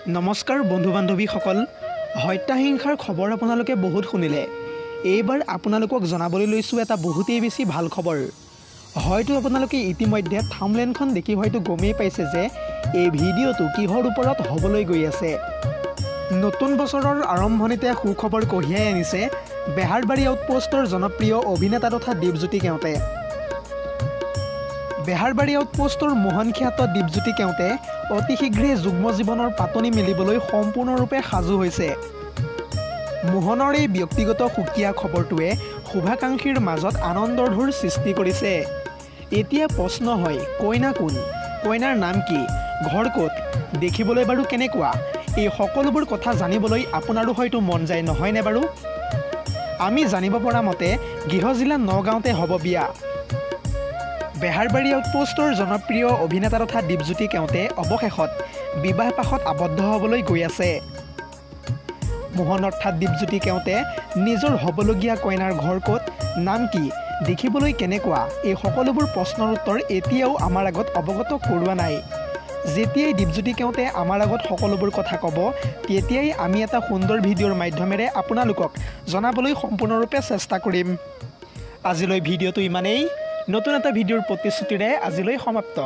নমস্কাৰ বন্ধু বান্ধৱীসকল হত্যাহিংসাৰ খবৰ আপোনালোকে বহুত শুনিলে এইবাৰ আপোনালোকক জনাবলৈ লৈছোঁ এটা বহুতেই বেছি ভাল খবৰ হয়তো আপোনালোকে ইতিমধ্যে থাম্বনেইলখন দেখি হয়তো গমেই পাইছে যে এই ভিডিঅ'টো কিহৰ ওপৰত হ'বলৈ গৈ আছে নতুন বছৰৰ আৰম্ভণিতে সুখবৰ কঢ়িয়াই আনিছে বেহাৰবাৰী আউটপোষ্টৰ জনপ্ৰিয় অভিনেতা তথা দীপজ্যোতি কেওঁতে বেহাৰবাৰী আউটপোষ্টৰ মোহনখ্যাত দীপজ্যোতি কেওঁতে অতি শীঘ্ৰে যুগ্ম জীৱনৰ পাতনি মেলিবলৈ সম্পূৰ্ণৰূপে সাজু হৈছে মোহনৰ এই ব্যক্তিগত সুকীয়া খবৰটোৱে শুভাকাংক্ষীৰ মাজত আনন্দৰ ঢৌৰ সৃষ্টি কৰিছে এতিয়া প্ৰশ্ন হয় কইনা কোন কইনাৰ নাম কি ঘৰ ক'ত দেখিবলৈ বাৰু কেনেকুৱা এই সকলোবোৰ কথা জানিবলৈ আপোনাৰো হয়তো মন যায় নহয়নে বাৰু আমি জানিব পৰা মতে গৃহজিলা নগাঁওতে হ'ব বিয়া বেহাৰবাৰী আউটপোষ্টৰ জনপ্ৰিয় অভিনেতা তথা দীপজ্যোতি কেওঁতে অৱশেষত বিবাহ পাশত আবদ্ধ হ'বলৈ গৈ আছে মোহন অৰ্থাৎ দীপজ্যোতি কেওঁতে নিজৰ হ'বলগীয়া কইনাৰ ঘৰ ক'ত নাম কি দেখিবলৈ কেনেকুৱা এই সকলোবোৰ প্ৰশ্নৰ উত্তৰ এতিয়াও আমাৰ আগত অৱগত কৰোৱা নাই যেতিয়াই দীপজ্যোতি কেওঁতে আমাৰ আগত সকলোবোৰ কথা ক'ব তেতিয়াই আমি এটা সুন্দৰ ভিডিঅ'ৰ মাধ্যমেৰে আপোনালোকক জনাবলৈ সম্পূৰ্ণৰূপে চেষ্টা কৰিম আজিলৈ ভিডিঅ'টো ইমানেই নতুন এটা ভিডিঅ'ৰ প্ৰতিশ্ৰুতিৰে আজিলৈ সমাপ্ত